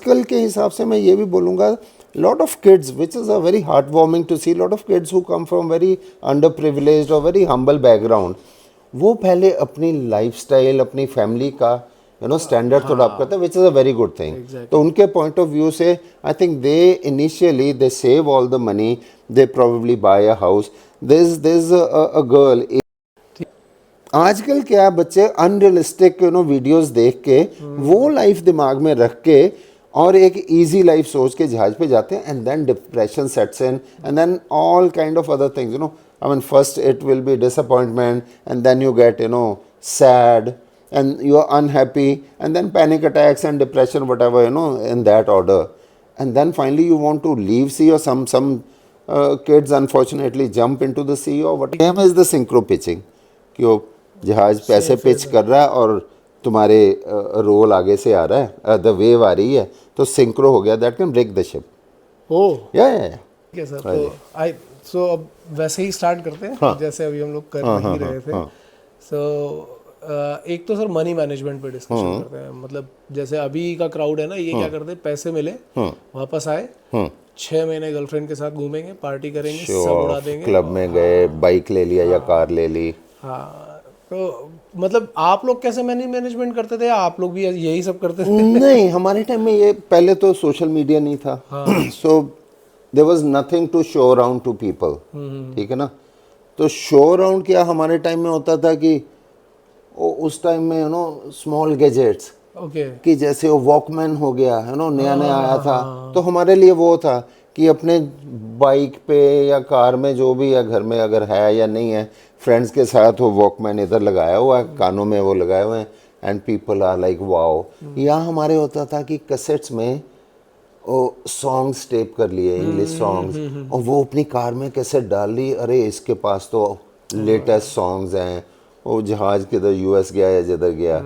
आजकल के हिसाब से मैं ये भी बोलूँगा, lot of kids, which is a very heartwarming to see, lot of kids who come from very underprivileged or very humble background, वो पहले अपनी लाइफस्टाइल, अपनी फैमिली का स्टैंडर्ड थोड़ा अप करते हैं, which is a very good thing. तो उनके पॉइंट ऑफ व्यू से I think they initially they save all the money, they probably bye a house. This a girl, आजकल क्या बच्चे अनरियलिस्टिक वीडियोस देख के वो लाइफ दिमाग में रख के और एक इजी लाइफ सोच के जहाज पे जाते हैं, and then depression sets in, and then all kind of other things, I mean first it will be disappointment, and then you get sad, and you are unhappy, and then panic attacks and depression, whatever, in that order. And then finally you want to leave sea, or some kids unfortunately jump into the sea, or what game is the synchro pitching, कि वो जहाज पैसे pitch कर रहा है और तुम्हारे role आगे से आ रहा है, द वेव आ रही है, तो सिंक्रो हो गया, that can break the ship. Yeah ठीक है सर। तो अब वैसे ही स्टार्ट करते हैं, जैसे अभी हम लोग कर ही रहे थे। सो एक तो सर मनी मैनेजमेंट पे डिस्कशन करते हैं। मतलब जैसे अभी का क्राउड है ना, ये क्या करते हैं, पैसे मिले वापस आए, 6 महीने गर्लफ्रेंड के साथ घूमेंगे, पार्टी करेंगे, सब उड़ा देंगे, क्लब में गए, बाइक ले लिया या कार ले ली। हाँ, तो मतलब आप लोग कैसे मनी मैनेजमेंट करते थे, या आप लोग भी यही सब करते थे? नहीं, हमारे टाइम में ये पहले तो सोशल मीडिया नहीं था, so there was nothing to show around to people, ठीक है ना। तो शो अराउंड क्या हमारे टाइम में होता था कि उस टाइम में स्मॉल गैजेट्स, कि जैसे वो वॉकमैन हो गया नया नया आया था, तो हमारे लिए वो था कि अपने बाइक पे या कार में जो भी या घर में अगर है या नहीं है, फ्रेंड्स के साथ वो वॉकमैन इधर लगाया हुआ है, कानों में वो लगाए हुए हैं, and people are like wow. या हमारे होता था कि कैसेट्स में वो सॉन्ग्स टेप कर लिए, इंग्लिश सॉन्ग्स, और वो अपनी कार में कैसेट डाल ली, अरे इसके पास तो लेटेस्ट सॉन्ग्स हैं, वो जहाज किधर यूएस गया या जिधर गया,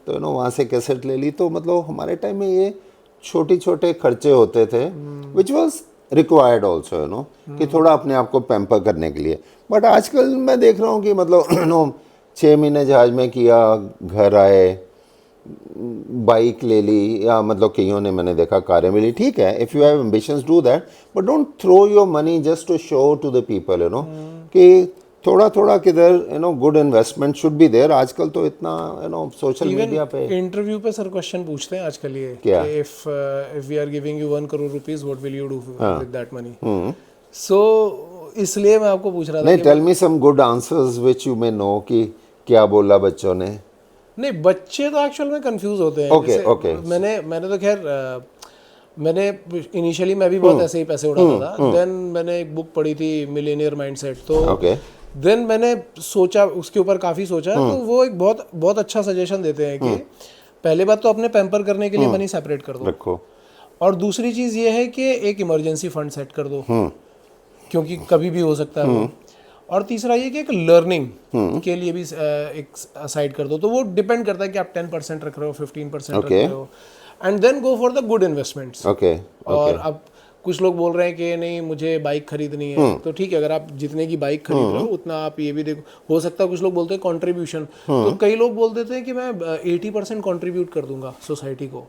तो वहाँ से कैसेट ले ली। तो मतलब हमारे टाइम में ये छोटे छोटे खर्चे होते थे, विच वॉज रिक्वायर्ड ऑल्सो कि थोड़ा अपने आप को पैम्पर करने के लिए। बट आजकल मैं देख रहा हूँ कि मतलब 6 महीने जहाज में किया, घर आए, बाइक ले ली, या मतलब कईयों ने मैंने देखा कारें मिली, ठीक है, if you have ambitions do that, but don't throw your money just to show to the people, कि थोड़ा थोड़ा किधर good investment should be there. आजकल तो इतना सोशल मीडिया पे इंटरव्यू पे सर क्वेश्चन पूछते हैं आजकल ये, क्या, if we are giving you 1 crore rupees, what will you do with that money? So इसलिए मैं आपको पूछ रहा था, नहीं, tell me some good answers which you may know, कि क्या बोला बच्चों ने। नहीं, बच्चे तो एक्चुअल में कंफ्यूज होते हैं। ओके मैंने तो खैर मैंने इनिशियली मैं भी बहुत ऐसे ही पैसे उड़ाता था। देन मैंने एक बुक पढ़ी थी मिलेनियर माइंडसेट, तो देन मैंने सोचा, उसके ऊपर काफ़ी सोचा, तो वो एक बहुत बहुत अच्छा सजेशन देते हैं कि पहले बात तो अपने पैम्पर करने के लिए मनी सेपरेट कर दो, रखो, और दूसरी चीज़ ये है कि एक इमरजेंसी फंड सेट कर दो, क्योंकि कभी भी हो सकता है वो, और तीसरा ये कि एक लर्निंग के लिए भी एक साइड कर दो। तो वो डिपेंड करता है कि आप 10% रख रहे हो, 15% रख रहे हो, and then go for the good investments. और अब कुछ लोग बोल रहे हैं कि नहीं मुझे बाइक खरीदनी है, तो ठीक है, अगर आप जितने की बाइक खरीद रहे हो उतना आप ये भी देखो। हो सकता है कुछ लोग बोलते हैं कंट्रीब्यूशन, तो कई लोग बोल देते हैं कि मैं 80% कंट्रीब्यूट कर दूंगा सोसाइटी को।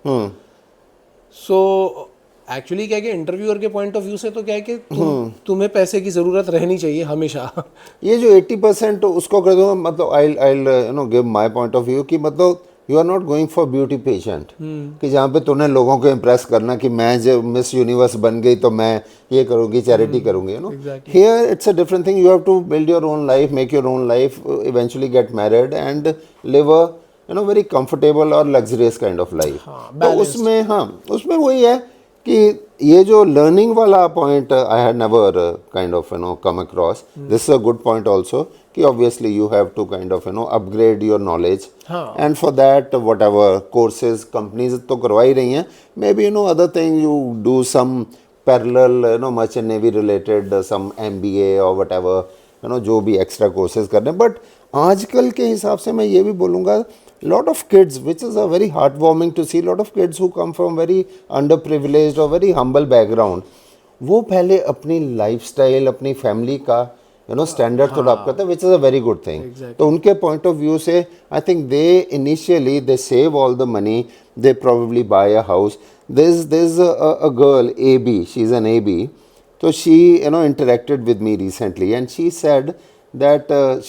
सो एक्चुअली क्या है कि इंटरव्यूअर के पॉइंट ऑफ व्यू से तो क्या है कि तुम्हें पैसे की ज़रूरत रहनी चाहिए हमेशा। ये जो 80% उसको कर दो, मतलब I give my point of view, कि मतलब you are not going for beauty patient, कि जहाँ पे तूने लोगों को इम्प्रेस करना कि मैं जब मिस यूनिवर्स बन गई तो मैं ये करूँगी, चैरिटी करूँगी, here it's a different thing. You have to build your own life, make your own life, eventually get married and live a very comfortable और लग्जरियस काइंड ऑफ लाइफ। तो उसमें वही है कि ये जो लर्निंग वाला point I had never kind of come across, this is a good point also, कि obviously you have to kind of upgrade your knowledge, and for that what ever courses companies तो करवा ही रही हैं, maybe other thing you do some parallel merchant navy related some MBA और whatever जो भी extra courses कर रहे हैं। बट आजकल के हिसाब से मैं ये भी बोलूँगा, lot of kids, which is a very heartwarming to see, lot of kids who come from very underprivileged or very humble background, वो पहले अपनी लाइफस्टाइल, अपनी फैमिली का यू नो स्टैंडर्ड थोड़ा अप करते हैं, which is a very good thing. Exactly. तो उनके पॉइंट ऑफ व्यू से I think they initially they save all the money, they probably bye a house. There's a girl, AB, she's an AB. So she, you know, interacted with me recently, and she said that her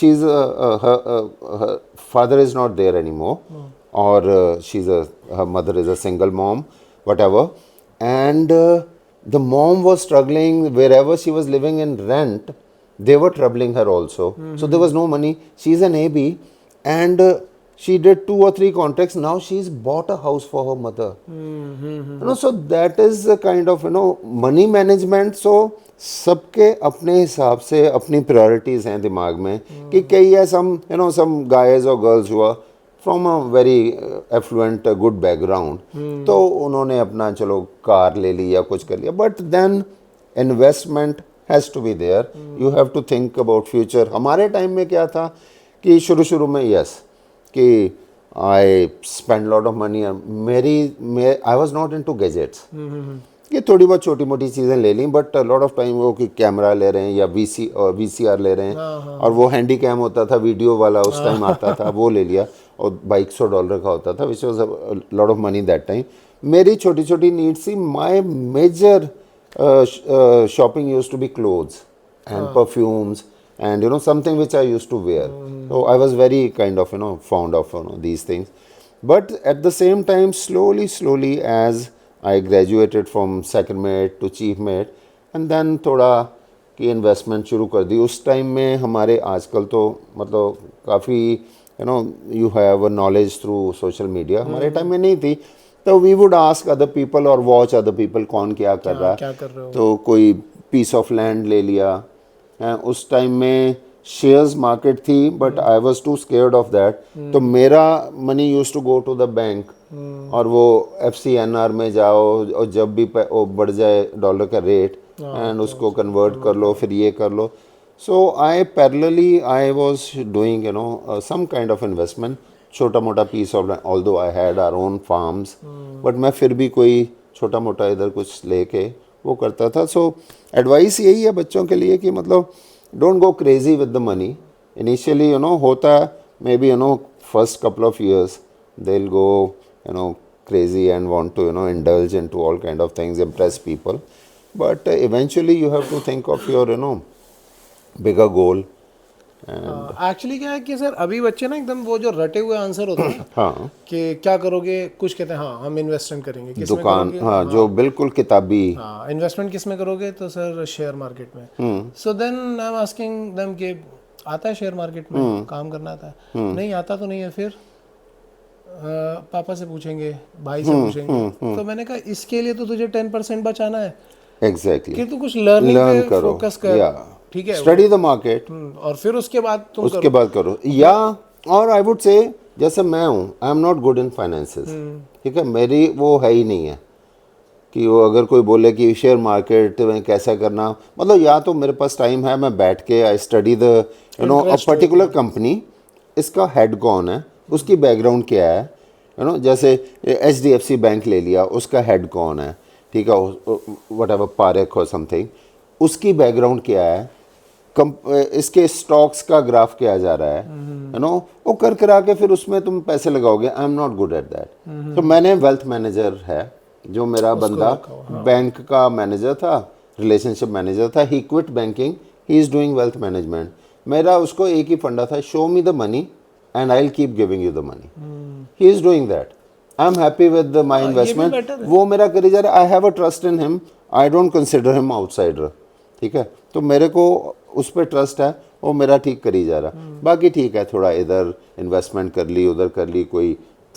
father is not there anymore, or her mother is a single mom, whatever, and the mom was struggling wherever she was living in rent. They were troubling her also, so there was no money. She's an AB, and she did 2 or 3 contracts. Now she's bought a house for her mother. You know, so that is the kind of, you know, money management. So सबके अपने हिसाब से अपनी priorities हैं दिमाग में कि कई है some guys or girls who are from a very affluent good background, तो उन्होंने अपना चलो कार ले ली या कुछ कर लिया, but then investment has to be there. You have to think about future. हमारे टाइम में क्या था कि शुरू में yes कि I spend lot of money. I was not into gadgets. ये थोड़ी बहुत छोटी मोटी चीज़ें ले ली, बट लॉट ऑफ टाइम वो कि कैमरा ले रहे हैं या VCR ले रहे हैं, और वो हैंडी कैम होता था वीडियो वाला उस टाइम आता था, वो ले लिया, और $200 का होता था, which was lot of money that time. मेरी छोटी छोटी नीड्स थी। My major shopping use to be clothes and perfumes and you know something which I used to wear. So I was very kind of fond of these things. But at the same time, slowly as I graduated from second mate to chief mate, and then थोड़ा की investment शुरू कर दी। उस time में हमारे आजकल तो मतलब काफ़ी you have a knowledge through social media, हमारे टाइम में नहीं थी, तो we would ask other people or watch other people कौन क्या कर रहा है, तो कोई पीस ऑफ लैंड ले लिया। उस टाइम में शेयर्स मार्केट थी, but I was too scared of that, तो मेरा money used to go to the bank, और वो FCNR में जाओ, और जब भी वो बढ़ जाए डॉलर का रेट एंड उसको कन्वर्ट कर लो, फिर ये कर लो। So I was doing some kind of investment, छोटा मोटा piece of land, although I had our own farms, but मैं फिर भी कोई छोटा मोटा इधर कुछ लेके वो करता था। सो एडवाइस यही है बच्चों के लिए कि मतलब don't go crazy with the money initially, होता है may be first couple of years they will go crazy and want to indulge into all kind of things, impress people, but eventually you have to think of your bigger goal. Actually क्या है कि sir अभी बच्चे ना एकदम वो जो रटे हुए आंसर होते हैं हाँ, कि क्या करोगे, कुछ कहते हैं हाँ हम इन्वेस्टमेंट करेंगे, किस में दुकान, करोगे? हाँ, जो बिल्कुल किताबी, हाँ इन्वेस्टमेंट किस में करोगे, तो सर शेयर मार्केट में। So then I am asking them कि आता है शेयर मार्केट में काम करना आता है? नहीं आता तो नहीं है, फिर पापा से पूछेंगे, भाई से पूछेंगे। तो मैंने कहा इसके लिए तो तुझे 10% बचाना है, एग्जैक्टली, कि तू कुछ लर्निंग पे करो, फोकस कर, ठीक है, स्टडी द मार्केट, और फिर उसके बाद तुम उसके बाद करो। या और आई वुड से जैसे मैं हूँ, I am not good in finances, ठीक है, मेरी वो है ही नहीं है कि वो अगर कोई बोले कि शेयर मार्केट में कैसा करना, मतलब या तो मेरे पास टाइम है, मैं बैठ के I study the a particular company, इसका हेड कौन है, उसकी बैकग्राउंड क्या है, जैसे HDFC बैंक ले लिया, उसका हेड कौन है, ठीक है, व्हाटएवर पारेख और समथिंग, उसकी बैकग्राउंड क्या है, इसके स्टॉक्स का ग्राफ क्या जा रहा है, वो कर करा के फिर उसमें तुम पैसे लगाओगे। I am not good at that. तो मैंने वेल्थ मैनेजर है, जो मेरा बंदा बैंक का मैनेजर था, रिलेशनशिप मैनेजर था, he quit banking, he is doing wealth management. मेरा उसको एक ही फंडा था, show me the money and I'll keep giving you the money. He is doing that. I'm happy with my investment. वो मेरा करी जा रहा है. I have a trust in him. I don't consider him outsider. ठीक है, तो मेरे को उस पर ट्रस्ट है, वो मेरा ठीक करी जा रहा। बाकी ठीक है, थोड़ा इधर इन्वेस्टमेंट कर ली, उधर कर ली, कोई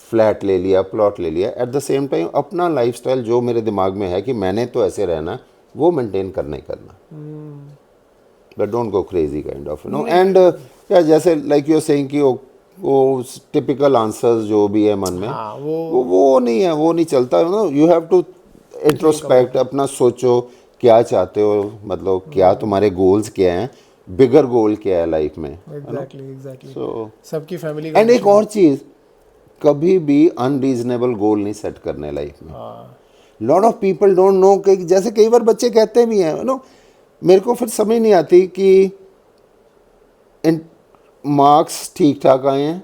फ्लैट ले लिया, प्लॉट ले लिया। एट द सेम टाइम अपना लाइफस्टाइल जो मेरे दिमाग में है कि मैंने तो ऐसे रहना, वो मेंटेन करना ही करना। But don't go crazy kind of and जैसे लाइक यू आर सेइंग कि वो टिपिकल आंसर्स जो भी है मन में, वो नहीं है, वो नहीं चलता। यू हैव टू इंट्रोस्पेक्ट, अपना सोचो क्या चाहते हो, मतलब क्या तुम्हारे गोल्स क्या हैं, बिगर गोल क्या है लाइफ में। एग्जैक्टली सो सबकी फैमिली। एंड एक और चीज, कभी भी अनरीजनेबल गोल नहीं सेट करने लाइफ में। Lot of people don't know कि जैसे कई बार बच्चे कहते भी हैं मेरे को फिर समझ नहीं आती कि मार्क्स ठीक ठाक आए हैं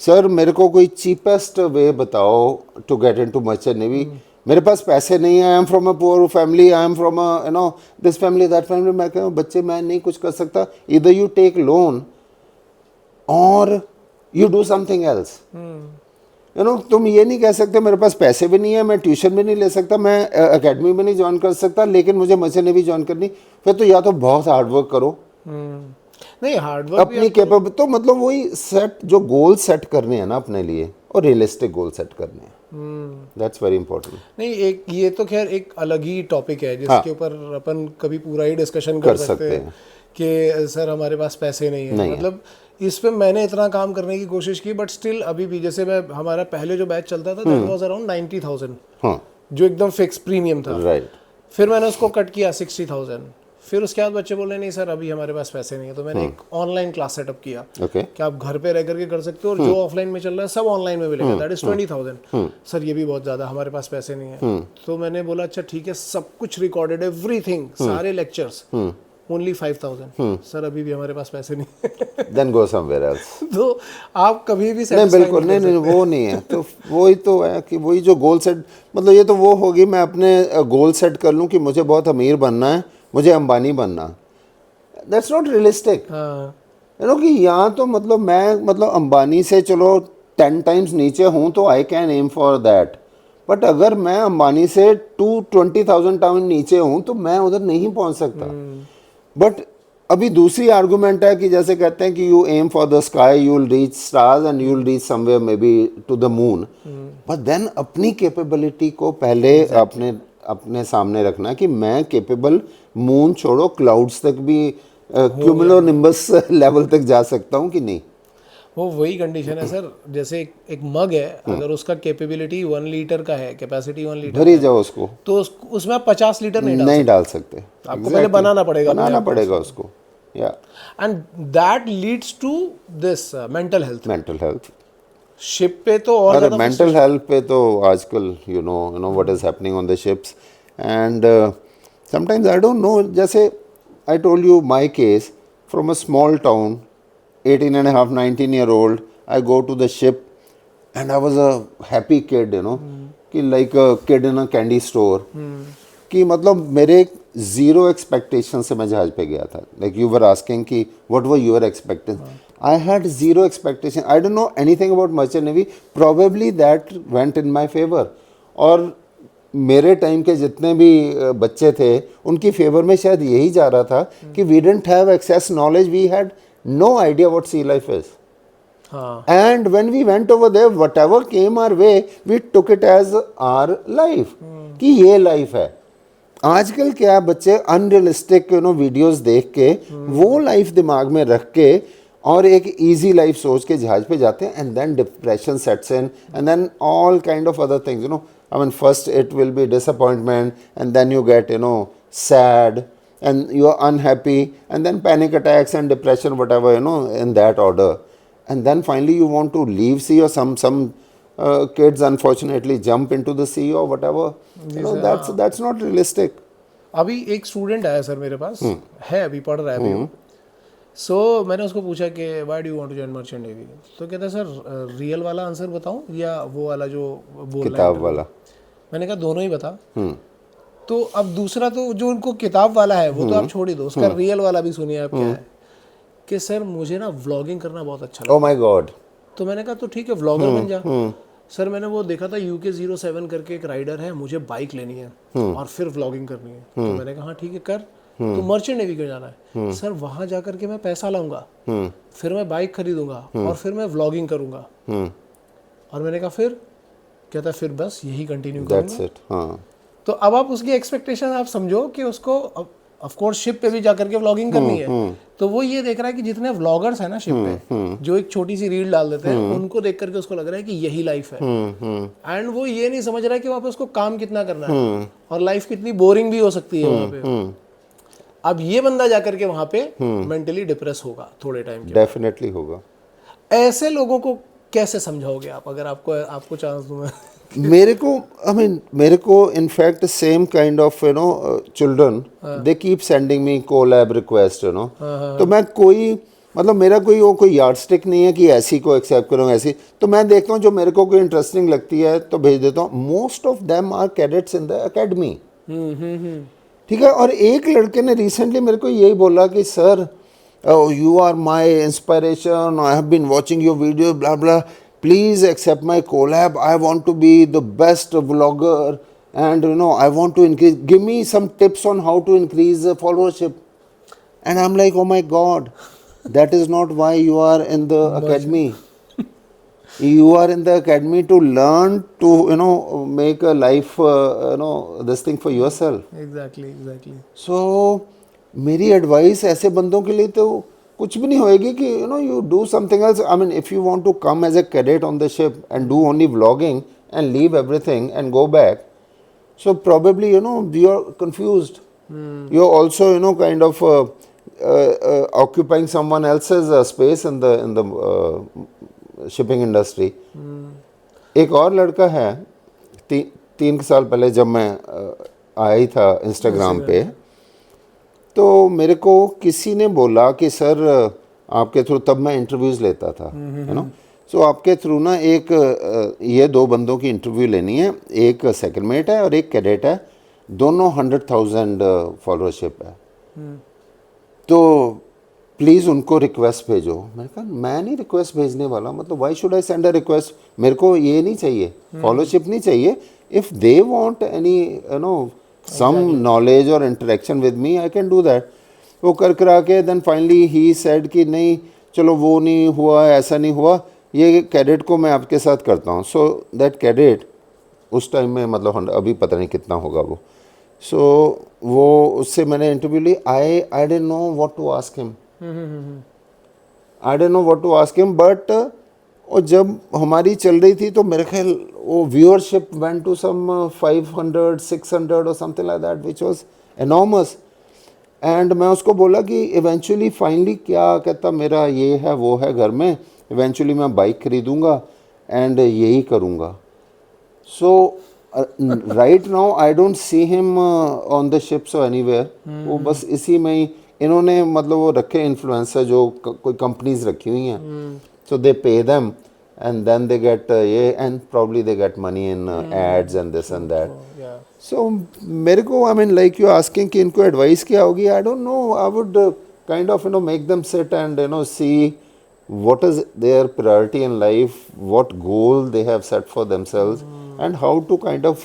सर, मेरे को कोई चीपेस्ट वे बताओ to get into merchant navy. मेरे पास पैसे नहीं है, I am from a poor family, I am from a you know this family that family. मैं कहूँ बच्चे मैं नहीं कुछ कर सकता, इधर यू टेक लोन और you do something else. You know तुम ये नहीं कह सकते मेरे पास पैसे भी नहीं है, मैं ट्यूशन भी नहीं ले सकता, मैं एकेडमी भी नहीं ज्वाइन कर सकता, लेकिन मुझे मर्चेंट नेवी ज्वाइन करनी। फिर तो या तो बहुत हार्ड वर्क करो, नहीं हार्ड वर्क अपनी कैपेबल, तो मतलब वही सेट जो गोल सेट करने हैं ना अपने लिए, और रियलिस्टिक गोल सेट करने हैं, दैट्स वेरी इंपॉर्टेंट। नहीं एक ये तो खैर एक अलग ही टॉपिक है जिसके ऊपर अपन कभी पूरा ही डिस्कशन कर सकते हैं कि सर हमारे पास पैसे नहीं है, मतलब इस पे मैंने इतना काम करने की कोशिश की, बट स्टिल अभी भी जैसे मैं हमारा पहले जो बैच चलता था दैट वाज अराउंड 90,000, जो एकदम फिक्स प्रीमियम था, राइट। फिर मैंने उसको कट किया 60,000। फिर उसके बाद बच्चे बोले नहीं सर अभी हमारे पास पैसे नहीं है, तो मैंने एक ऑनलाइन क्लास सेटअप किया कि आप घर पे रह करके कर सकते हो, और जो ऑफलाइन में चल रहा है सब ऑनलाइन में मिलेगा, दैट इज 20,000। सर ये भी बहुत ज़्यादा, हमारे पास पैसे नहीं है। तो मैंने बोला अच्छा ठीक है, सब कुछ रिकॉर्डेड, एवरीथिंग, सारे लेक्चर्स, ओनली 5,000। सर अभी भी हमारे पास पैसे नहीं है। Then go somewhere else. तो आप कभी भी नहीं बिल्कुल नहीं, वो नहीं है। तो वही तो है कि वही जो गोल सेट, मतलब ये तो वो होगी मैं अपने गोल सेट कर लूँ कि मुझे बहुत अमीर बनना है, मुझे अंबानी बनना, that's not realistic. You know कि यहाँ तो मतलब मैं मतलब अंबानी से चलो 10 टाइम्स नीचे हूँ तो I can aim for that, but अगर मैं अंबानी से 20,000 टाउन नीचे हूँ तो मैं उधर नहीं पहुँच सकता। बट अभी दूसरी आर्गूमेंट है कि जैसे कहते हैं कि you aim for the sky, you will reach stars and you will reach somewhere maybe to the moon, but then अपनी कैपेबिलिटी को पहले अपने सामने रखना कि मैं कैपेबल, मून छोड़ो क्लाउड्स तक भी, क्यूमुलोनिम्बस लेवल तक जा सकता हूँ कि नहीं। वो वही कंडीशन है सर, जैसे एक मग है, अगर उसका कैपेबिलिटी 1 लीटर का है, कैपेसिटी 1 लीटर भरी जाओ उसको, तो उसमें आप 50 लीटर नहीं डाल सकते। आपको पहले बनाना पड़ेगा उसको, या and that leads to this mental health. Ship पे तो और ज़्यादा मेंटल हेल्थ पे तो आजकल you know what is happening on the ships, and sometimes I don't know, जैसे I told you my case from a small town, 18 and a half, 19-year-old, I go to the ship and I was a happy kid, you know, कि like a kid in a candy store, कि मतलब मेरे zero expectation से मैं जहाज पे गया था। Like you were asking कि what were your expectations? I had zero expectation. I don't know anything about merchant navy. Probably that went in my favor. और मेरे टाइम के जितने भी बच्चे थे उनकी फेवर में शायद यही जा रहा था कि we didn't have excess knowledge, we had no idea what sea life is. And when we went over there, whatever came our way, we took it as our life. कि ये लाइफ है। आजकल क्या बच्चे अनरियलिस्टिक वीडियोस देख के वो life दिमाग में रख के और एक इजी लाइफ सोच के जहाज पे जाते हैं, and then depression sets in, and then all kind of other things, I mean, first it will be disappointment, and then you get sad, and you are unhappy, and then panic attacks and depression, whatever, in that order, and then finally you want to leave sea, or some kids unfortunately jump into the sea or whatever. That's not realistic. अभी एक student आया sir मेरे पास, है अभी पढ़ रहा है अभी। सो मैंने उसको पूछा कि why do you want to join merchant navy, तो कहता है सर रियल वाला आंसर बताऊं या वो वाला जो बोल किताब वाला। मैंने कहा दोनों ही बता। तो अब दूसरा तो जो उनको किताब वाला है वो तो आप छोड़ ही दो, उसका रियल वाला भी सुनिए आप क्या है कि सर मुझे ना व्लॉगिंग करना बहुत अच्छा लगता है। Oh my God. तो मैंने कहा तो ठीक है व्लॉगर बन जा। सर मैंने वो देखा था UK07 करके एक राइडर है, मुझे बाइक लेनी है और फिर व्लॉगिंग करनी है। तो मैंने कहा हाँ ठीक है कर, तो मर्चेंट नेवी क्यों जाना है? सर वहां जाकर के मैं पैसा लाऊंगा, फिर मैं बाइक खरीदूंगा और फिर मैं व्लॉगिंग करूंगा। और मैंने कहा फिर? कहता फिर बस यही कंटिन्यू करूंगा। तो अब आप उसकी एक्सपेक्टेशन आप समझो कि उसको ऑफ कोर्स शिप पे भी जाकर के व्लॉगिंग करनी है, तो वो ये देख रहा है कि जितने व्लॉगर्स हैं ना शिप पे जो एक छोटी सी रील डाल देते हैं उनको देख करके उसको लग रहा है कि यही लाइफ है, एंड वो ये नहीं समझ रहा है कि वहाँ पे उसको काम कितना करना है और लाइफ कितनी बोरिंग भी हो सकती है वहाँ पे। अब ये बंदा जाकर के वहाँ पे मेंटली डिप्रेस होगा थोड़े टाइम के, डेफिनेटली होगा। ऐसे लोगों को कैसे समझाओगे आप, अगर आपको चांस दूं मैं? मेरे को in fact same kind of children they keep sending me collab request तो मैं कोई मतलब मेरा कोई यार्ड स्टिक नहीं है कि ऐसी को एक्सेप्ट करूँ ऐसी, तो मैं देखता हूँ जो मेरे को कोई इंटरेस्टिंग लगती है तो भेज देता हूँ। Most of them are cadets in the academy, ठीक है। और एक लड़के ने रिसेंटली मेरे को यही बोला कि sir you are my inspiration, I have been watching your video blah blah, please accept my collab, I want to be the best vlogger and I want to increase, give me some tips on how to increase the followership. And I'm like, oh my god, that is not why you are in the academy. You are in the academy to learn to make a life this thing for yourself. Exactly. So मेरी advice ऐसे बंदों के लिए तो कुछ भी नहीं होएगी कि you do something else. I mean, if you want to come as a cadet on the ship and do only vlogging and leave everything and go back, so probably you are confused. You're also kind of occupying someone else's space in the shipping industry. एक और लड़का है, 3 साल पहले जब मैं आया ही था इंस्टाग्राम पे, तो मेरे को किसी ने बोला कि सर आपके थ्रू, तब मैं इंटरव्यूज़ लेता था, सो आपके थ्रू ना एक ये 2 बंदों की इंटरव्यू लेनी है, एक सेकंडमेट है और एक कैडेट है, दोनों 100,000 फॉलोअरशिप है, तो प्लीज़ उनको रिक्वेस्ट भेजो। मैंने कहा मैं नहीं रिक्वेस्ट भेजने वाला, मतलब why should I send a request, मेरे को ये नहीं चाहिए, फॉलोअरशिप नहीं चाहिए। If they want any some knowledge और interaction with me, I can do that. वो करा के देन फाइनली ही सेड कि नहीं चलो वो नहीं हुआ, ऐसा नहीं हुआ, ये कैडेट को मैं आपके साथ करता हूँ। सो दैट कैडेट उस टाइम में मतलब अभी पता नहीं कितना होगा वो, सो वो उससे मैंने इंटरव्यू ली। I didn't know what to ask him, I didn't know what to ask him, but और जब हमारी चल रही थी तो मेरे ख्याल वो व्यूअरशिप वेंट टू सम 500 600 और something like that, which was enormous. And मैं उसको बोला कि इवेंचुअली फाइनली क्या कहता, मेरा ये है वो है घर में, इवेंचुअली मैं बाइक खरीदूंगा एंड यही करूँगा। So right now I don't see him on the ships और एनीवेयर। वो बस इसी में ही इन्होंने मतलब वो रखे इन्फ्लुएंसर, जो कोई कंपनीज रखी हुई हैं, so they pay them and then they get ये and probably they get money in ads and this and that. So मेरे को I mean like you asking कि इनको एडवाइस क्या होगी, I don't know. I would kind of make them sit and see what is their priority in life, what goal they have set for themselves, and how to kind of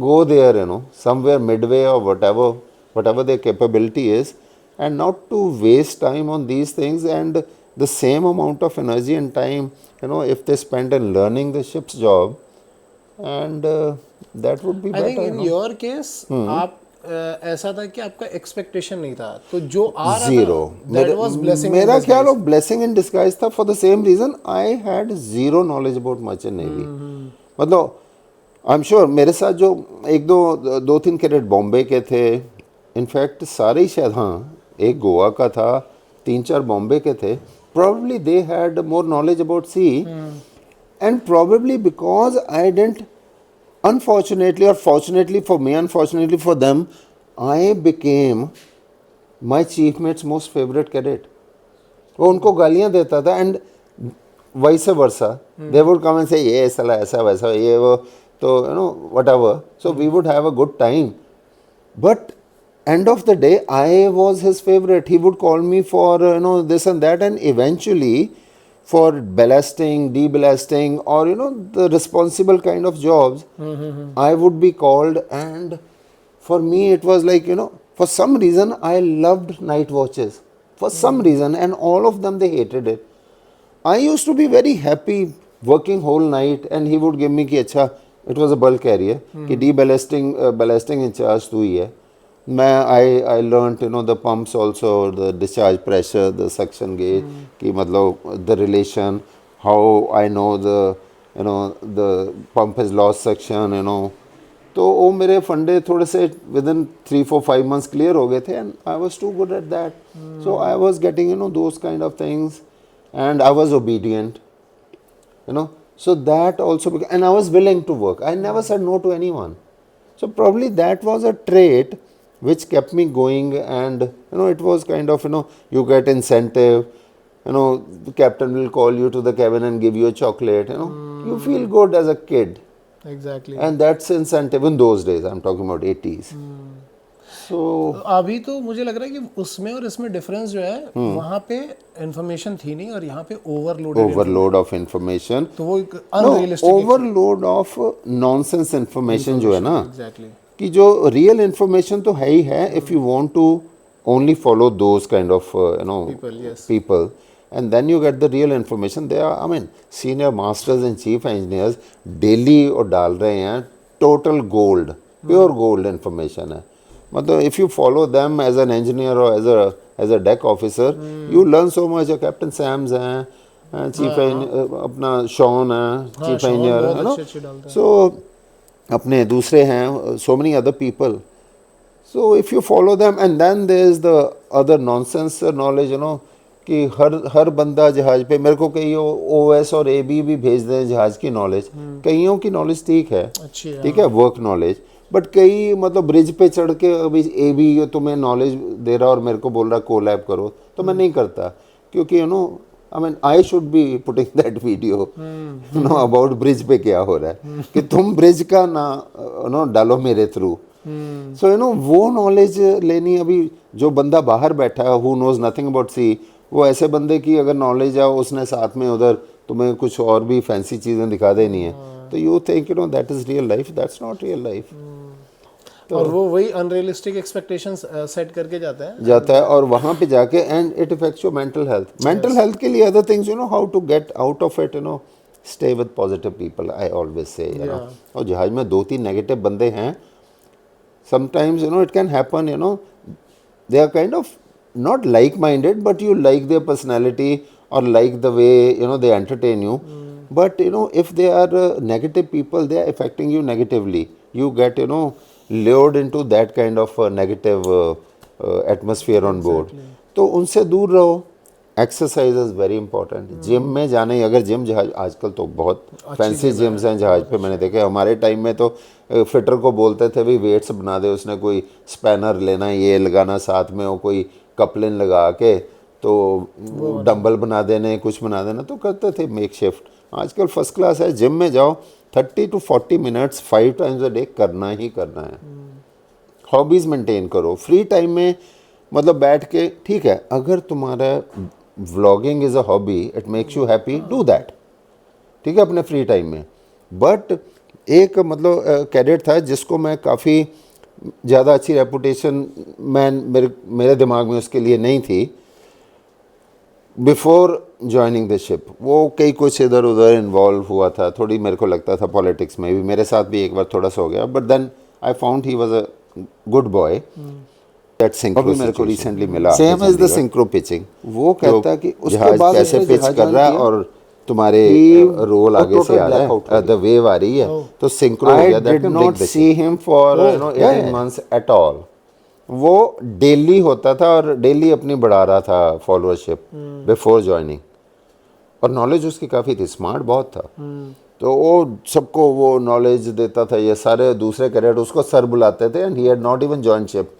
go there, somewhere midway or whatever their capability is, and not to waste time on these things, and the same amount of energy and time, if they spend in learning the ship's job, and that would be better. I think in your case, आप ऐसा था कि आपका expectation नहीं था, तो जो आ रहा जीरो, था that was blessing in मेरा ख्याल disguise. वो ब्लेसिंग इन डिस्गाइज था, for the same reason I had zero knowledge about merchant navy. मतलब आई एम श्योर मेरे साथ जो 2-3 कैडेट बॉम्बे के थे, इनफैक्ट सारे ही शायद, हाँ एक गोवा का था, 3-4 बॉम्बे के थे, probably they had more knowledge about sea, and probably because I didn't, unfortunately or fortunately for me, unfortunately for them, I became my chief mate's most favorite cadet. वो उनको गालियाँ देता था and vice versa, they would come and say ये साला ऐसा वैसा ये वो, तो whatever, so we would have a good time, but end of the day I was his favorite. He would call me for this and that, and eventually for ballasting, deballasting, or the responsible kind of jobs, I would be called, and for me it was like for some reason I loved night watches for some reason, and all of them they hated it. I used to be very happy working whole night, and he would give me कि अच्छा, it was a bulk carrier कि deballasting ballasting in charge तू ही है। I learnt the pumps also, the discharge pressure, the suction gauge, कि मतलब the relation, how I know the pump has lost suction, तो वो मेरे फंडे थोड़े से within 3-4-5 months clear हो गए थे, and I was too good at that. So I was getting those kind of things, and I was obedient, so that also, and I was willing to work. I never said no to anyone. So probably that was a trait which kept me going. And it was kind of, you get incentive, the captain will call you to the cabin and give you a chocolate, you feel good as a kid. Exactly. And that's incentive in those days. I'm talking about 80s. So अभी तो मुझे लग रहा है कि उसमें और इसमें डिफरेंस जो है, वहाँ पे इंफॉर्मेशन थी नहीं और यहाँ पे overload of information. तो वो एक unrealistic overload of nonsense information जो है ना, एग्जैक्टली कि जो real information तो है ही है, if you want to only follow those kind of people, and then you get the real information. They are, I mean, senior masters and chief engineers daily और डाल रहे हैं total gold, pure gold information है. मतलब if you follow them as an engineer or as a deck officer, you learn so much. Captain Sams हैं, chief अपना Sean है, chief engineer है ना, सो अपने दूसरे हैं, so many other people. So if you follow them, and then there is the other nonsense knowledge, कि हर बंदा जहाज पे, मेरे को कई OS और AB भी भेज दें जहाज की नॉलेज, कईयों की नॉलेज ठीक है, ठीक है, वर्क नॉलेज, बट कई मतलब ब्रिज पे चढ़ के अभी AB तुम्हें नॉलेज दे रहा और मेरे को बोल रहा कोलैब करो, तो मैं नहीं करता, क्योंकि I mean, I should be putting that video, about bridge पे क्या हो रहा है, कि तुम ब्रिज का ना डालो मेरे थ्रू. सो वो नॉलेज लेनी, अभी जो बंदा बाहर बैठा है, who knows nothing about C, वो ऐसे बंदे की अगर नॉलेज है, उसने साथ में उधर तुम्हें कुछ और भी फैंसी चीज़ें दिखा देनी है, तो you think that is real life. That's not real life. और वो वही अनरियलिस्टिक एक्सपेक्टेशंस सेट करके जाता है और वहाँ पे जाके, and it effects your mental health के लिए. Other things, how to get out of it, stay with positive people, I always say, और जहाज में 2-3 नेगेटिव बंदे हैं, sometimes it can happen, they are kind of not like-minded, but you like their personality or like the way they entertain you. But if they are negative people, they are affecting you negatively. You get lured into that kind of negative atmosphere on board. तो उनसे दूर रहो. Exercise is very important. Gym में जाना ही, अगर gym जहाज, आजकल तो बहुत फैंसी जिम्स हैं जहाज पे, मैंने देखे. हमारे टाइम में तो फिटर को बोलते थे भाई वेट्स बना दे, उसने कोई स्पैनर लेना, ये लगाना, साथ में वो कोई कपलिन लगा के तो डंबल बना देने, कुछ बना देना, तो करते थे मेक शिफ्ट. आजकल फर्स्ट क्लास है. जिम में जाओ, 30 to 40 minutes 5 times a day करना ही करना है. हॉबीज़ मेंटेन करो. फ्री टाइम में मतलब बैठ के, ठीक है, अगर तुम्हारा vlogging is a hobby, it makes you happy, do that, ठीक है, अपने फ्री टाइम में. बट एक मतलब कैडेट था जिसको मैं काफ़ी ज़्यादा अच्छी रेपुटेशन मेरे दिमाग में उसके लिए नहीं थी बिफोर ज्वाइनिंग द शिप. वो कई कुछ इधर उधर इन्वॉल्व हुआ था, थोड़ी मेरे को लगता था पॉलिटिक्स में भी, मेरे साथ भी एक बार थोड़ा सा हो गया. But then I found he was a good boy. That synchro मेरे को रिसेंटली मिला. Same as the synchro pitching. वो कहता कि उसके बाद कैसे पिच कर रहा है और तुम्हारे रोल आगे से आ रहा है, द वेव आ रही है, तो सिंक्रो हो गया. That not see him for 18 months at all. वो डेली होता था और डेली अपनी बढ़ा रहा था फॉलोअरशिप बिफोर ज्वाइनिंग. और नॉलेज उसकी काफ़ी थी, स्मार्ट बहुत था. तो वो सबको वो नॉलेज देता था. ये सारे दूसरे कैडेट उसको सर बुलाते थे, and he had not even join ship.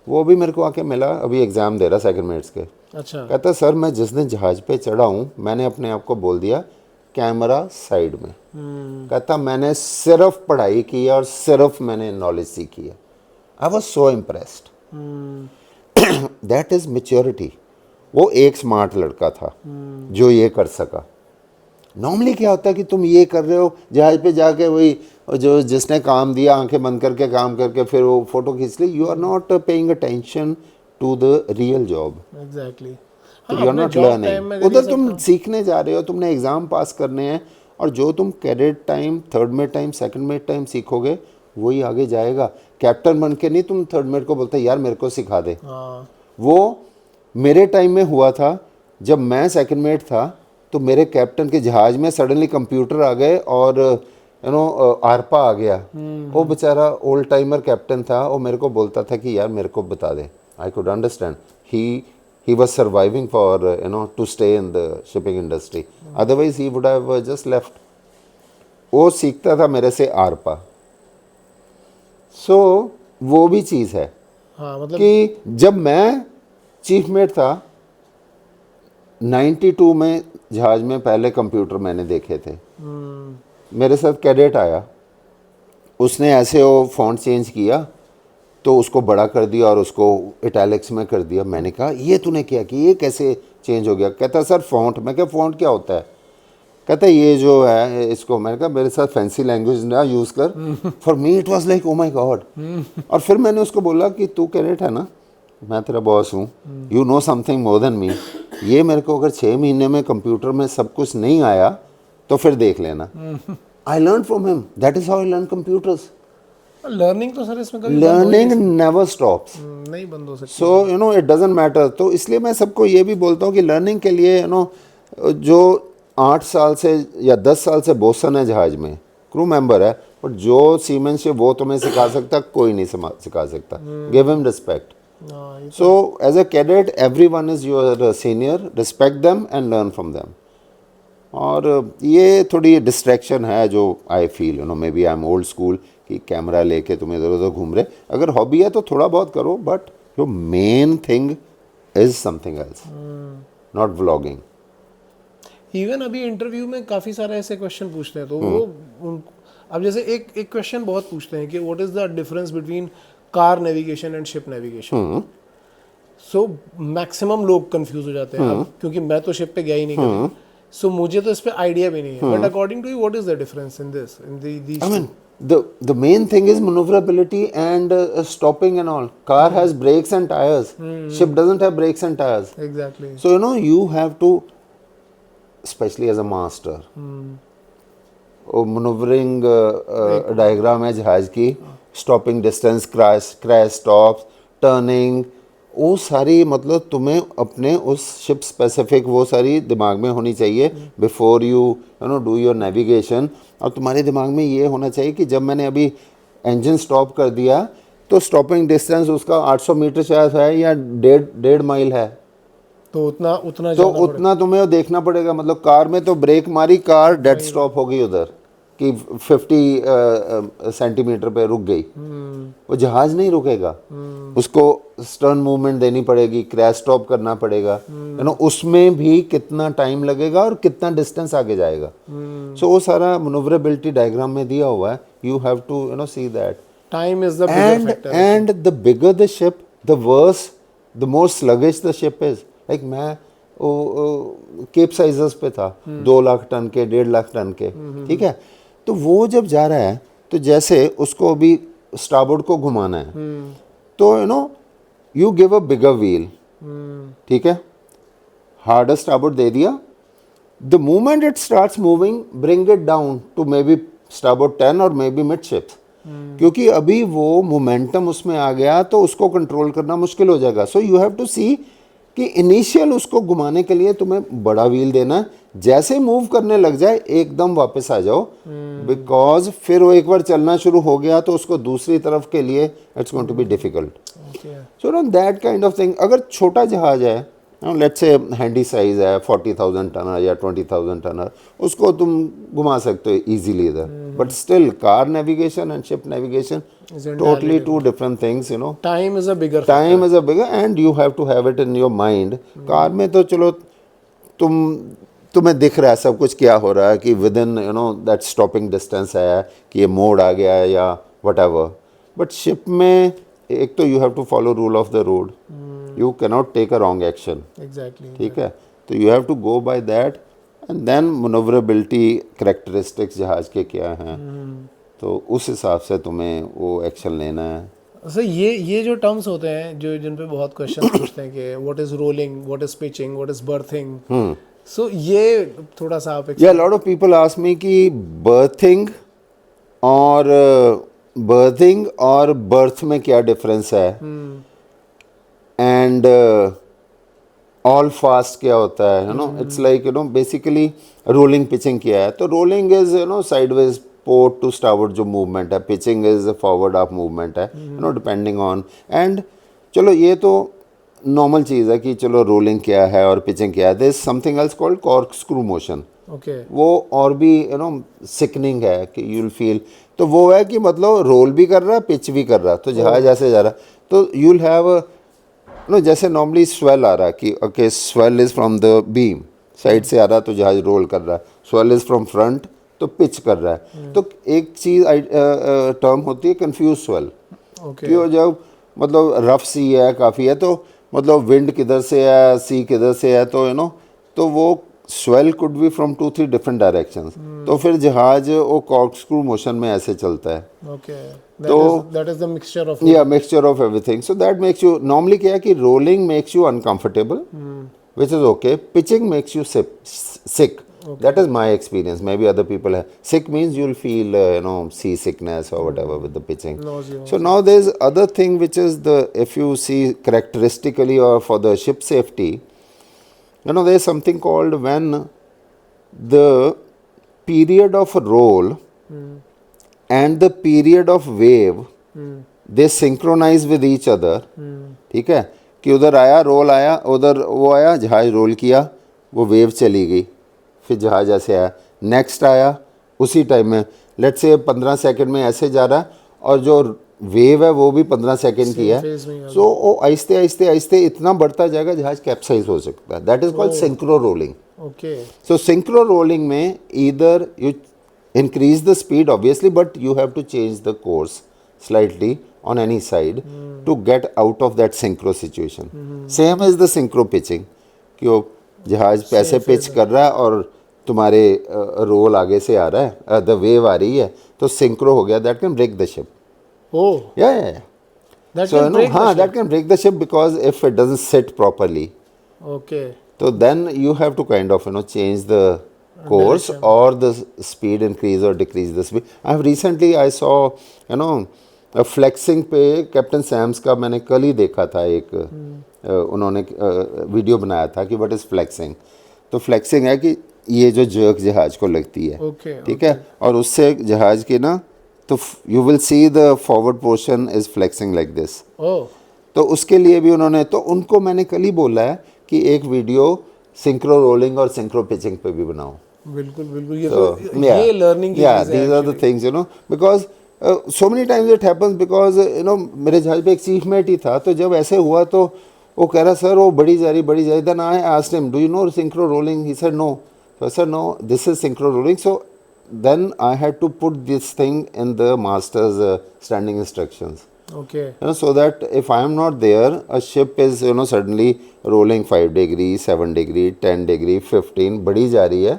वो भी मेरे को आके मिला, अभी एग्ज़ाम दे रहा सेकंड मेट्स के. अच्छा. कहता सर मैं जिस दिन जहाज़ पे चढ़ा हूँ, मैंने अपने आप को बोल दिया कैमरा साइड में. कहता मैंने सिर्फ पढ़ाई की है और सिर्फ मैंने नॉलेज सीखी है. I was so impressed. That is maturity. वो एक स्मार्ट लड़का था जो ये कर सका. नॉर्मली क्या होता है कि तुम ये कर रहे हो, जहाज पे जाके वही जो जिसने काम दिया आंखें बंद करके काम करके फिर वो फोटो खींच ली. You are not paying attention to the real job. Exactly. You are not learning. उधर तुम सीखने जा रहे हो, तुमने एग्ज़ाम पास करने हैं, और जो तुम cadet time, third mate time, second mate time सीखोगे वही आगे जाएगा. कैप्टन बन के नहीं तुम थर्ड मेट को बोलते यार मेरे को सिखा दे. वो मेरे टाइम में हुआ था. जब मैं सेकंड मेट था तो मेरे कैप्टन के जहाज में सडनली कंप्यूटर आ गए और आरपा आ गया. वो बेचारा ओल्ड टाइमर कैप्टन था. वो मेरे को बोलता था कि यार मेरे को बता दे. I could understand. he was surviving for to stay in the shipping industry. Otherwise he would have just left. वो सीखता था मेरे से आरपा. सो वो भी चीज़ है. हाँ मतलब कि जब मैं चीफ मेट था 92 में जहाज में पहले कंप्यूटर मैंने देखे थे। मेरे साथ कैडेट आया, उसने ऐसे वो फ़ॉन्ट चेंज किया तो उसको बड़ा कर दिया और उसको इटैलिक्स में कर दिया। मैंने कहा ये तूने क्या किया, ये कैसे चेंज हो गया? कहता सर फ़ॉन्ट। मैं क्या फ़ॉन्ट क्या होता है? कहता ये जो है इसको। मैंने कहा मेरे साथ फैंसी लैंग्वेज ना यूज़ कर। For me it was like oh my God. और फिर मैंने उसको बोला कि तू कैडेट है ना, मैं तेरा बॉस हूँ, you know something more than me. ये मेरे को अगर 6 महीने में कंप्यूटर में सब कुछ नहीं आया तो फिर देख लेना। I learn from him, that is how I learn computers. Learning तो सर इसमें कभी बंद हो ही लर्निंग नेवर स्टॉप्स। नहीं बंद हो सकती। So you know it doesn't matter. तो इसलिए मैं सबको ये भी बोलता हूँ कि लर्निंग के लिए यू नो जो 8 साल से या 10 साल से बोसन है जहाज में, क्रू मेंबर है, और जो सीमेंशिप वो तुम्हें सिखा सकता, कोई नहीं सिखा सकता। Give him respect. हाँ, ये so as a cadet everyone is your senior, respect them and learn from them. और ये थोड़ी डिस्ट्रैक्शन है जो I feel, you know maybe I am old school, कि कैमरा लेके तुम इधर उधर घूम रहे। अगर हॉबी है तो थोड़ा बहुत करो, but your main thing is something else, not vlogging. Even अभी इंटरव्यू में काफ़ी सारे ऐसे क्वेश्चन पूछते हैं तो वो अब जैसे एक क्वेश्चन बहुत पूछते हैं कि what is the difference between car navigation and ship navigation. So maximum लोग कंफ्यूज हो जाते हैं अब, क्योंकि मैं तो शिप पे गया ही नहीं कभी, सो मुझे तो इस पे आइडिया भी नहीं है। But according to you what is the difference in this in the I mean, the main thing is maneuverability and stopping and all. Car has brakes and tires. Ship doesn't have brakes and tires. Exactly. So you know you have to, especially as a master, वो maneuvering diagram है जहाज की, stopping distance, crash stops, turning, वो सारी मतलब तुम्हें अपने उस शिप स्पेसिफिक वो सारी दिमाग में होनी चाहिए before you know do your navigation. और तुम्हारे दिमाग में ये होना चाहिए कि जब मैंने अभी इंजन स्टॉप कर दिया तो स्टॉपिंग डिस्टेंस उसका 800 मीटर शायद है या 1.5 माइल है, तो उतना उतना तो जाना उतना तुम्हें देखना पड़ेगा। मतलब कार में तो ब्रेक मारी, कार डेड स्टॉप हो गई उधर कि 50 सेंटीमीटर पे रुक गई। वो जहाज नहीं रुकेगा, उसको स्टर्न मूवमेंट देनी पड़ेगी, क्रैश स्टॉप करना पड़ेगा, यू नो उसमें भी कितना टाइम लगेगा और कितना डिस्टेंस आगे जाएगा। सो वो सारा मनोवरेबिलिटी डायग्राम में दिया हुआ है। You have to you know see that. Time is the bigger factor. And the bigger the ship the worse the more sluggish the ship is. Like मैं केप साइजर्स पे था, 2 लाख टन के, 1.5 lakh ton के, ठीक है। तो वो जब जा रहा है तो जैसे उसको अभी स्टारबोर्ड को घुमाना है, तो you know you give a bigger wheel, ठीक है, हार्डर स्टारबोर्ड दे दिया। The moment it starts moving bring it down to maybe starboard 10 और मे बी मिडशिप्स, क्योंकि अभी वो मोमेंटम उसमें आ गया तो उसको कंट्रोल करना मुश्किल हो जाएगा। सो यू हैव टू सी कि इनिशियल उसको घुमाने के लिए तुम्हें बड़ा व्हील देना है, जैसे मूव करने लग जाए एकदम वापस आ जाओ, बिकॉज फिर वो एक बार चलना शुरू हो गया तो उसको दूसरी तरफ के लिए it's going to be difficult. So no that kind of thing. अगर छोटा जहाज है, लेट्स से हैंडी साइज है 40,000 टनर या 20,000 टनर, उसको तुम घुमा सकते हो इजीली इधर। But still car navigation and ship navigation totally two different things, you know. Time is a bigger Time is a bigger and you have to have it in your mind. Car में तो चलो तुम्हें दिख रहा है सब कुछ क्या हो रहा है, कि with in you know that stopping distance है, कि ये मोड आ गया है या वट एवर। बट शिप में एक तो you have to follow rule of the road, you cannot take a wrong action, exactly. ठीक है। तो you have to go by that and then manoeuvrability characteristics जहाज के क्या हैं, तो उस हिसाब से तुम्हें वो एक्शन लेना है। सर ये जो टर्म्स होते हैं जो जिन पे बहुत क्वेश्चन पूछते हैं कि what is rolling, what is pitching, what is berthing, so ये थोड़ा सा आप या lot of people ask me कि बर्थिंग और बर्थ में क्या डिफरेंस है, एंड ऑल फास्ट क्या होता है, you know it's like you know basically rolling pitching क्या है। तो rolling is you know sideways port to starboard जो मूवमेंट है, pitching is forward of movement है, you know depending on. And चलो ये तो नॉर्मल चीज़ है कि चलो रोलिंग क्या है और पिचिंग क्या है, there is something else called corkscrew motion. Okay वो और भी सिकनिंग है कि यूल फील। तो वो है कि मतलब रोल भी कर रहा है, पिच भी कर रहा है, तो जहाज ऐसे जा रहा है, तो यूल हैव जैसे नॉर्मली स्वेल आ रहा है कि okay swell is from the beam, side से आ रहा है तो जहाज रोल कर रहा है, स्वेल इज फ्रॉम फ्रंट तो पिच कर रहा है। तो एक चीज़ टर्म होती है कंफ्यूज स्वेल, ओके कि वो जब मतलब रफ सी है काफ़ी है, तो मतलब विंड किधर से है, सी किधर से है, तो तो वो swell could be from 2-3 different directions. तो फिर जहाज वो कॉर्क स्क्रू मोशन में ऐसे चलता है। ओके तो that is the mixture of या mixture of everything, so that makes you, normally क्या है कि rolling makes you uncomfortable, which is okay. Pitching makes you sick. That is my experience. Maybe other people have. Sick means you'll feel, seasickness or whatever with the pitching. nausea. So now there's other thing which is if you see characteristically or for the ship safety, there's something called when the period of roll and the period of wave, they synchronize with each other. ठीक है, कि उधर आया role आया, उधर वो आया जहाज रोल किया, वो वेव चली गई, फिर जहाज ऐसे आया, नेक्स्ट आया उसी टाइम में, लेट्स से 15 सेकंड में ऐसे जा रहा है और जो वेव है वो भी 15 सेकंड की है, सो वो आहिस्ते आहिस्ते आहिस्ते इतना बढ़ता जाएगा जहाज कैप्साइज हो सकता है। That is called synchro rolling. Okay so synchro rolling में either you increase the speed obviously, but you have to change the course slightly on any side to get out of that synchro situation. Same as the synchro pitching, कि वो जहाज पैसे pitch कर रहा है और तुम्हारे रोल आगे से आ रहा है, द वेव आ रही है, तो सिंक्रो हो गया, that can break the ship. Oh yeah that so can break हाँ, that can break the ship because if it doesn't set properly, okay तो then you have to kind of change the course or the speed, increase or decrease the speed. I have recently I saw flexing पे captain Sam's का मैंने कल ही देखा था, एक उन्होंने video बनाया था कि व्हाट इज़ फ्लेक्सिंग। तो फ्लेक्सिंग है कि ये जो जर्क जहाज को लगती है, ठीक है, और उससे जहाज की तो you will see the forward portion is flexing like this. तो उसके लिए भी उन्होंने, तो उनको मैंने कल ही बोला है कि एक वीडियो सिंक्रो रोलिंग और सिंक्रो पिचिंग पे भी बनाओ। बिल्कुल बिल्कुल, ये लर्निंग की चीज़ है। These are the things because so many times it happens because मेरे जहाज पे एक चीफ मेट ही था, तो जब ऐसे हुआ तो वो कह रहा सर वो बढ़ी जा रही, then I asked him do you know synchro rolling, he said no, so I said no, this is synchro rolling. So then I had to put this thing in the master's standing instructions, okay, so that if I am not there, a ship is suddenly rolling 5 degree 7 degree 10 degree 15 बढ़ी जा रही है,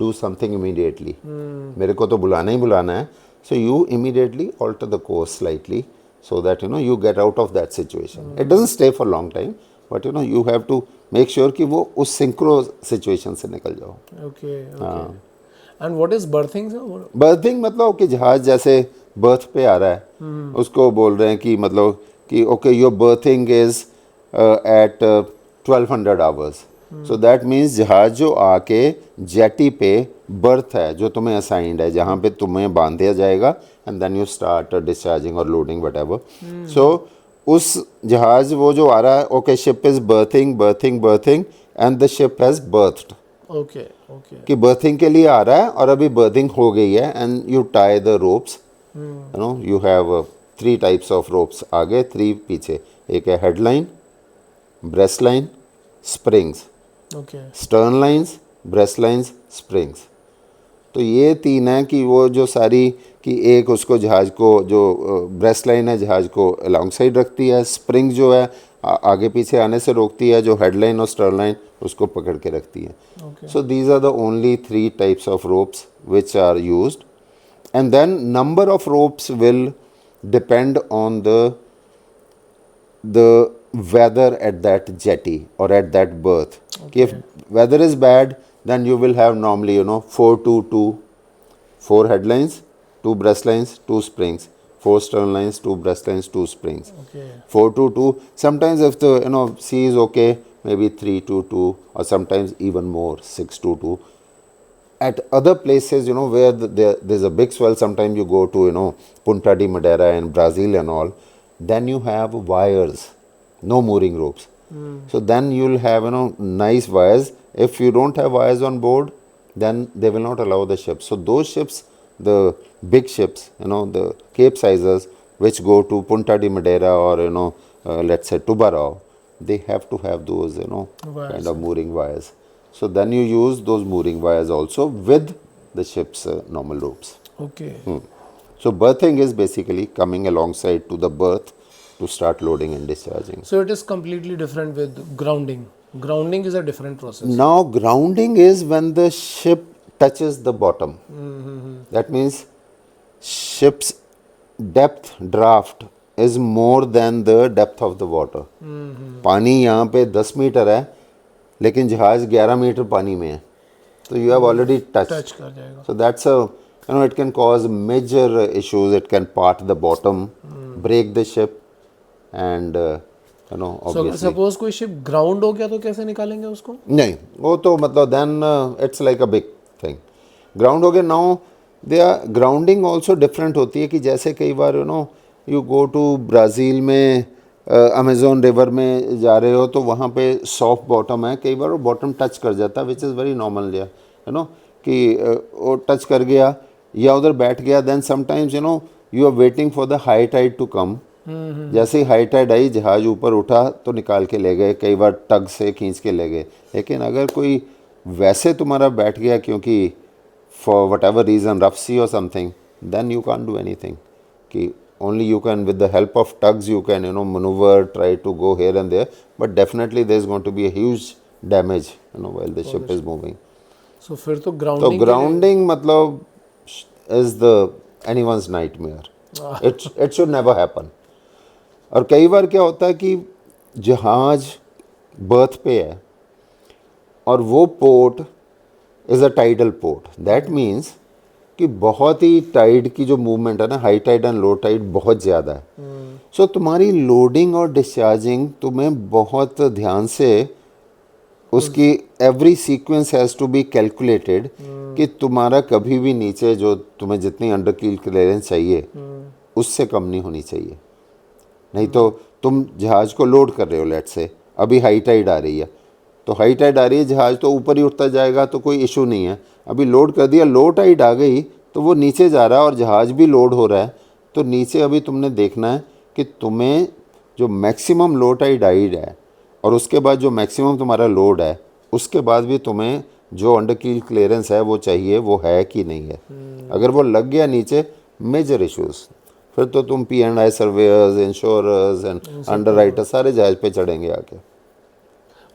do something immediately. मेरे को तो बुलाना ही बुलाना है. So you immediately alter the course slightly so that you get out of that situation. It doesn't stay for a long time, but you have to make sure कि वो उस synchro situation से निकल जाओ. Okay. And what is berthing, sir? Berthing मतलब कि जहाज जैसे berth पे आ रहा है, उसको बोल रहे हैं कि मतलब कि okay your berthing is at 1200 hours. So that means जहाज जो आके जेटी पे बर्थ है जो तुम्हें असाइंड है, जहाँ पे तुम्हें बांध दिया जाएगा, and then you start discharging और लोडिंग व्हाटएवर. सो उस जहाज वो जो आ रहा है, okay ship is berthing berthing berthing and the ship has berthed. Okay okay, कि बर्थिंग के लिए आ रहा है और अभी बर्थिंग हो गई है, and you tie the ropes. You have 3 types of ropes, आगे 3 पीछे. एक है headline, breast line, springs. Stern lines, breast lines, springs. तो ये 3 है कि वो जो सारी कि एक उसको जहाज को जो ब्रेस्ट लाइन है जहाज को अलॉन्ग साइड रखती है, स्प्रिंग जो है आगे पीछे आने से रोकती है, जो हेडलाइन और स्टर्न लाइन उसको पकड़ के रखती है. So these are the only 3 types of ropes which are used, and then number of ropes will depend on the weather at that jetty or at that berth. Okay. If weather is bad, then you will have normally 4-2-2, 4 headlines, 2 breast lines, 2 springs, 4 stern lines, 2 breast lines, 2 springs. Okay. 4-2-2. Sometimes if the sea is okay, maybe 3-2-2, or sometimes even more 6-2-2. At other places, where there's a big swell, sometimes you go to Punta de Madeira and Brazil and all. Then you have wires, no mooring ropes. So then you'll have, you know, nice wires. If you don't have wires on board, then they will not allow the ships. So those ships, the big ships, you know, the capesizers, which go to Punta de Madeira or, you know, let's say Tubarão, they have to have those, you know, Wires. kind of mooring wires. So then you use those mooring wires also with the ship's normal ropes. Okay. So berthing is basically coming alongside to the berth to start loading and discharging. So it is completely different with grounding. Grounding is a different process. Now grounding is when the ship touches the bottom. That means ship's depth draft is more than the depth of the water. पानी यहाँ पे 10 metre है लेकिन जहाज 11 metre पानी में है तो you have already touched. Touch कर जाएगा. So that's a, you know, it can cause major issues. It can part the bottom, break the ship, and you know, So obviously. suppose कोई शिप ग्राउंड हो गया तो कैसे निकालेंगे उसको? नहीं वो तो मतलब then it's like a big thing. Ground हो गया. Now their grounding also different होती है कि जैसे कई बार you know you go to Brazil में अमेजोन रिवर में जा रहे हो तो वहाँ पे सॉफ्ट बॉटम है, कई बार वो बॉटम टच कर जाता है which is very normal you know कि वो टच कर गया या उधर बैठ गया. Then sometimes you know you are waiting for the high tide to come. जैसे ही हाई टाइड आई जहाज ऊपर उठा तो निकाल के ले गए, कई बार टग से खींच के ले गए. लेकिन अगर कोई वैसे तुम्हारा बैठ गया क्योंकि for whatever reason rough sea और something, then you can't do anything. कि only you can, with the help of tugs, you can, you know, maneuver, try to go here and there, but definitely there is going to be a huge damage, you know, while the ship is moving. So फिर तो grounding. So grounding मतलब is the anyone's nightmare. It should never happen. और कई बार क्या होता है कि जहाज बर्थ पे है और वो port is a tidal port. That means कि बहुत ही टाइड की जो मूवमेंट है ना, high tide and low tide बहुत ज़्यादा है. सो तुम्हारी लोडिंग और डिस्चार्जिंग तुम्हें बहुत ध्यान से उसकी every sequence has to be calculated कि तुम्हारा कभी भी नीचे जो तुम्हें जितनी अंडर कील क्लियरेंस चाहिए उससे कम नहीं होनी चाहिए. नहीं तो तुम जहाज को लोड कर रहे हो, लेट से अभी हाई टाइड आ रही है तो हाई टाइड आ रही है, जहाज तो ऊपर ही उठता जाएगा तो कोई इशू नहीं है. अभी लोड कर दिया, लो टाइड आ गई तो वो नीचे जा रहा है और जहाज भी लोड हो रहा है तो नीचे अभी तुमने देखना है कि तुम्हें जो मैक्सिमम लो टाइड आई है और उसके बाद जो मैक्सिमम तुम्हारा लोड है उसके बाद भी तुम्हें जो अंडर कील क्लियरेंस है वो चाहिए, वो है कि नहीं है. अगर वो लग गया नीचे, मेजर इश्यूज. फिर तो तुम P&I surveyor's, insurers and under writer सारे जहाज पे चढ़ेंगे आके.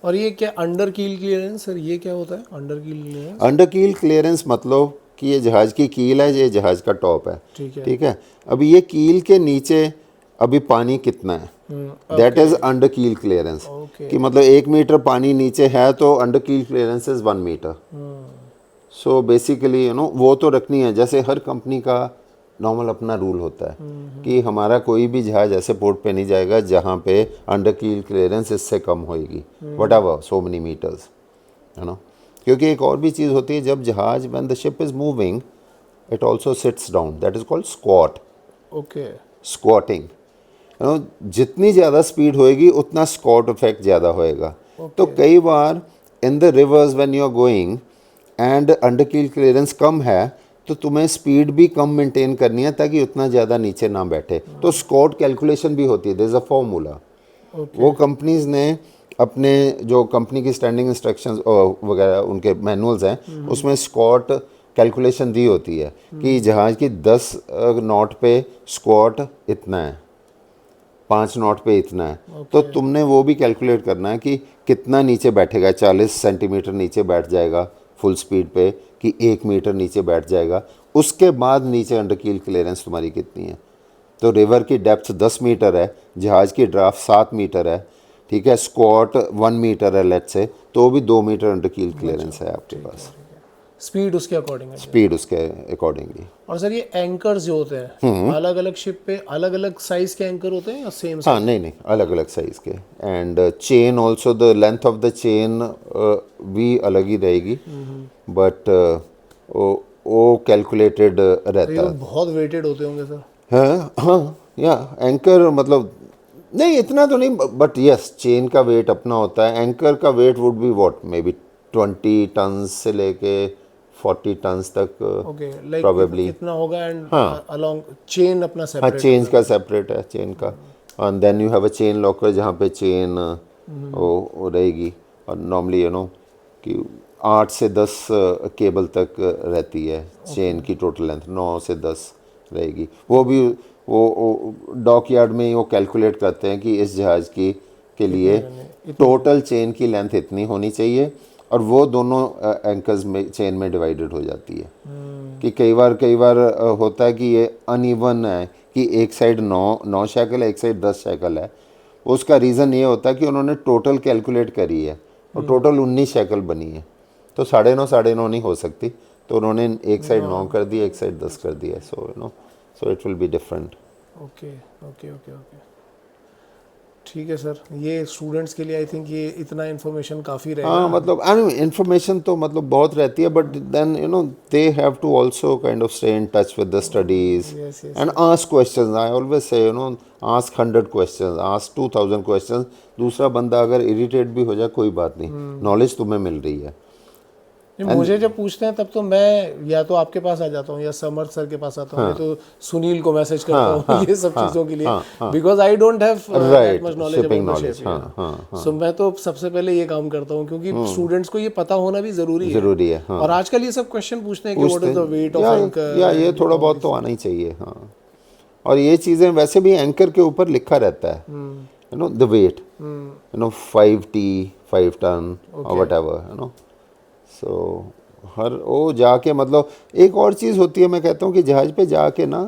और ये क्या अंडर कील क्लियरेंस सर, ये क्या होता है under keel clearance? Under keel clearance मतलब कि ये जहाज की कील है, ये जहाज का टॉप है. ठीक है. अभी ये कील के नीचे अभी पानी कितना है, that is under keel clearance. कि मतलब 1 मीटर पानी नीचे है तो under keel clearance is 1 metre. So basically you know वो तो रखनी है. जैसे हर कंपनी का नॉर्मल अपना रूल होता है कि हमारा कोई भी जहाज ऐसे पोर्ट पे नहीं जाएगा जहाँ पे अंडर कील क्लियरेंस इससे कम होएगी, whatever so many metres, है ना. क्योंकि एक और भी चीज़ होती है, जब जहाज when the ship is moving it also sits down, that is called squat. Okay. Squatting, you know, जितनी ज़्यादा स्पीड होएगी उतना स्क्वाट इफेक्ट ज़्यादा होएगा. तो कई बार in the reverse when you are going and under keel clearance कम है तो तुम्हें स्पीड भी कम मेंटेन करनी है ताकि उतना ज़्यादा नीचे ना बैठे. तो स्क्वाट कैलकुलेशन भी होती है, देयर इज़ अ फॉर्मूला. वो कंपनीज ने अपने जो कंपनी की स्टैंडिंग इंस्ट्रक्शंस वगैरह उनके मैनुअल्स हैं उसमें स्क्वाट कैलकुलेशन दी होती है कि जहाज़ की 10 नॉट पे स्क्वाट इतना है, 5 नॉट पे इतना है. तो तुमने वो भी कैलकुलेट करना है कि कितना नीचे बैठेगा. 40 सेंटीमीटर नीचे बैठ जाएगा फुल स्पीड पे कि 1 मीटर नीचे बैठ जाएगा. उसके बाद नीचे अंडर कील क्लियरेंस तुम्हारी कितनी है. तो रिवर की डेप्थ 10 मीटर है, जहाज़ की ड्राफ्ट 7 मीटर है, ठीक है, स्क्वाट 1 मीटर है लेट्स से, तो भी 2 मीटर अंडर कील क्लियरेंस है आपके पास. स्पीड उसके अकॉर्डिंग है. स्पीड उसके अकॉर्डिंगली. और सर ये एंकर्स जो होते हैं अलग अलग शिप पे अलग अलग साइज के एंकर होते हैं या सेम? हाँ नहीं अलग अलग साइज़ के. And chain also, the length of the chain भी अलग ही रहेगी, बट वो कैलकुलेटेड रहता है. बहुत वेटेड होते होंगे सर. हाँ या एंकर मतलब नहीं इतना तो नहीं, बट यस चेन का वेट अपना होता है। एंकर का weight would be what may be 20 ton से लेके 40 टन तक ओके, लाइक प्रोबेबली। इतना होगा एंड अलोंग चेन अपना हाँ सेपरेट। चेन का सेपरेट है, चेन का। And then you have a chain locker जहाँ पे चेन वो रहेगी। और नॉर्मली यू नो कि 8 से 10 केबल तक रहती है चेन की टोटल लेंथ, 9 से 10 रहेगी। वो भी वो डॉक यार्ड में ही वो कैलकुलेट करते हैं कि इस जहाज़ की के लिए टोटल चेन की लेंथ इतनी होनी चाहिए, और वो दोनों एंकर्स में चेन में डिवाइडेड हो जाती है। कि कई बार होता है कि ये अनइवन है कि एक साइड 9 शैकल है, एक साइड 10 शैकल है। उसका रीज़न ये होता है कि उन्होंने टोटल कैलकुलेट करी है और टोटल 19 शैकल बनी है, तो 9.5 नहीं हो सकती, तो उन्होंने एक साइड 9 कर दी, एक साइड 10 कर दिया। So you know so it will be different. Okay okay okay okay, ठीक है सर। ये स्टूडेंट्स के लिए आई थिंक ये इतना इन्फॉर्मेशन काफ़ी रहेगा। हाँ मतलब आई मीन इन्फॉर्मेशन तो मतलब बहुत रहती है, but then you know they have to also kind of stay in touch with the studies Yes, yes, and ask questions. I always say you know ask 100 questions, ask 2000 questions. दूसरा बंदा अगर irritate भी हो जाए कोई बात नहीं, knowledge तुम्हें मिल रही है। नहीं, मुझे जब पूछते हैं तब तो मैं या तो आपके पास आ जाता हूँ या समर्थ सर के पास आता हूँ, नहीं तो सुनील को मैसेज करता हूँ ये सब चीज़ों के लिए, because I don't have that much knowledge about the ship. सो मैं तो सबसे पहले ये काम करता हूँ, क्योंकि स्टूडेंट्स को ये पता होना भी ज़रूरी है। हाँ। और आजकल ये सब क्वेश्चन पूछते हैं कि what is the weight of anchor, या ये थोड़ा बहुत तो आना ही चाहिए। हाँ, और ये चीज़ें वैसे भी एंकर के ऊपर लिखा रहता है, you know the weight, you know 5T 5 ton और whatever, you know. So हर वो जाके मतलब एक और चीज़ होती है, मैं कहता हूँ कि जहाज पे जाके ना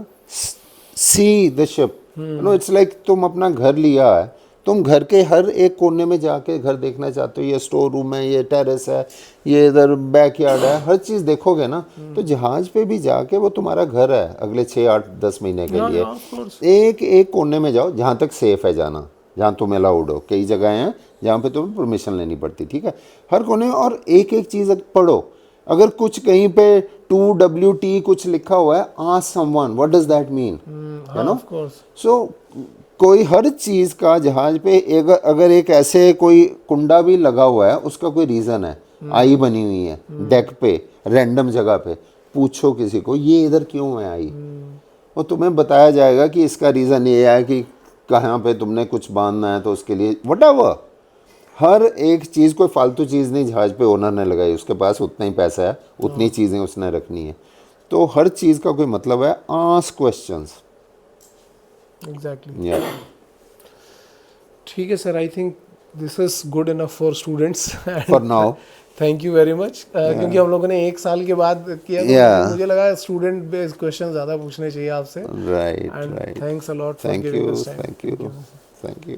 see the ship, you know it's like तुम अपना घर लिया है, तुम घर के हर एक कोने में जाके घर देखना चाहते हो। ये स्टोर रूम है, ये टेरेस है, ये इधर बैकयार्ड है, हर चीज़ देखोगे ना। तो जहाज पे भी जाके वो तुम्हारा घर है अगले 6, 8, 10 महीने के लिए। एक एक कोने में जाओ जहाँ तक सेफ है जाना, जहाँ तुम अलाउड हो। कई जगह हैं जहाँ पे तुम्हें परमिशन लेनी पड़ती, ठीक है, हर कोने में। और एक एक चीज़ पढ़ो, अगर कुछ कहीं पे 2WT कुछ लिखा हुआ है, ask someone what does that mean, you know. So कोई हर चीज़ का जहाज पे अगर एक ऐसे कोई कुंडा भी लगा हुआ है, उसका कोई रीज़न है। आई बनी हुई है डेक पे, रैंडम जगह पे, पूछो किसी को ये इधर क्यों है आई, और तुम्हें बताया जाएगा कि इसका रीज़न ये है कि कहाँ पे तुमने कुछ बांधना है, तो उसके लिए व्हाटएवर। हर एक चीज़, कोई फालतू चीज़ नहीं जहाज पे ओनर ने लगाई, उसके पास उतना ही पैसा है, उतनी चीज़ें उसने रखनी है। तो हर चीज़ का कोई मतलब है, आस्क क्वेश्चंस। एग्जैक्टली, ठीक है sir. I think this is good enough for students for now. Thank you very much, क्योंकि हम लोगों ने 1 साल के बाद किया, तो मुझे लगा स्टूडेंट बेस्ड क्वेश्चन ज़्यादा पूछने चाहिए आपसे। Right, thanks a lot for giving us time. Thank you.